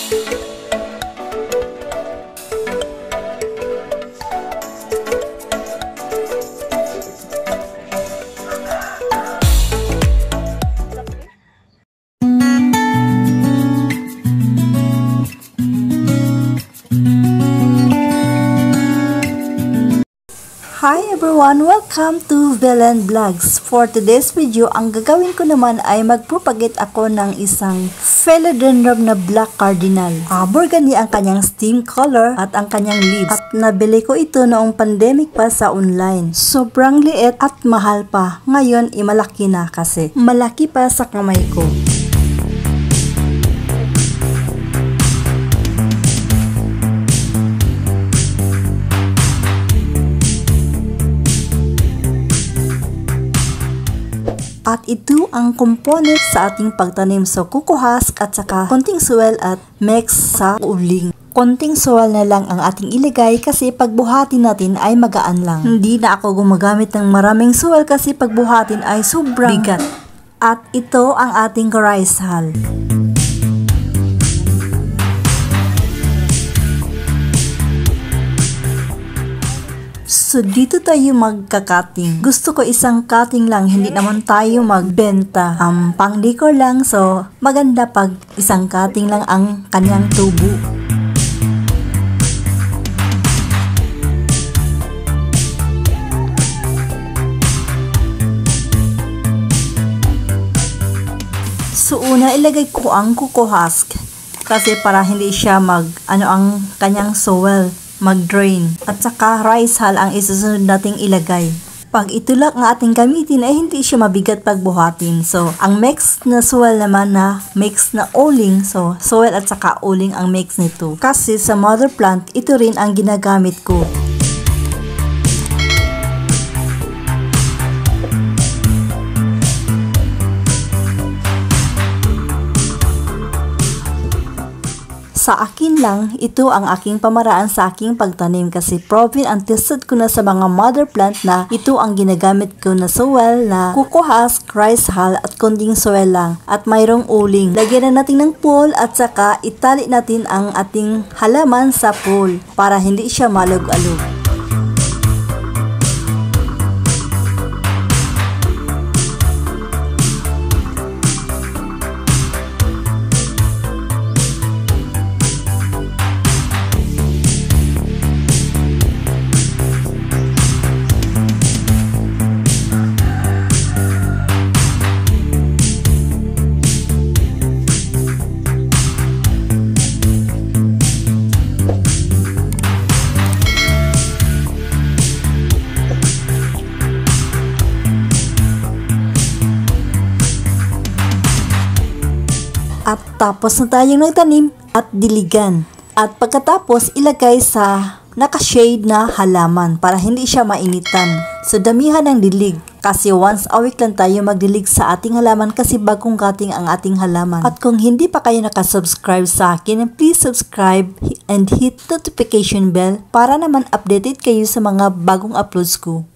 Hi everyone! Welcome to Belen Vlogs. For today's video, ang gagawin ko naman ay magpropagate ako ng isang philodendron na black cardinal. Burgundy ang kanyang stem color at ang kanyang leaves. At nabili ko ito noong pandemic pa sa online. Sobrang liit at mahal pa. Ngayon, malaki na kasi. Malaki pa sa kamay ko. At ito ang component sa ating pagtanim. So, cocoa husk at saka konting soil at mix sa uling. Konting soil na lang ang ating ilagay kasi pagbuhatin natin ay magaan lang. Hindi na ako gumagamit ng maraming soil kasi pagbuhatin ay sobrang bigat. At ito ang ating rice hull. So, dito tayo magka-cutting. Gusto ko isang cutting lang, hindi naman tayo magbenta. Pang-decor lang, so maganda pag isang cutting lang ang kanyang tubo. So, una ilagay ko ang cocoa husk kasi para hindi siya ang kanyang soil mag-drain. At saka rice hull ang isusunod nating ilagay. Pag itulak ang ating gamitin ay hindi siya mabigat pagbuhatin. So, ang mix na soil naman na mix na uling. So, soil at saka uling ang mix nito. Kasi sa mother plant, ito rin ang ginagamit ko. Sa akin lang, ito ang aking pamaraan sa aking pagtanim kasi proven and tested ko na sa mga mother plant na ito ang ginagamit ko na soil na cocoa husk, rice hull at konting soil lang at mayroong uling. Lagyan na natin ng pool at saka itali natin ang ating halaman sa pool para hindi siya malog-alog. At tapos na tayong nagtanim at diligan. At pagkatapos ilagay sa naka-shade na halaman para hindi siya mainitan. So damihan ng dilig kasi once a week lang tayo magdilig sa ating halaman kasi bagong cutting ang ating halaman. At kung hindi pa kayo nakasubscribe sa akin, please subscribe and hit notification bell para naman updated kayo sa mga bagong uploads ko.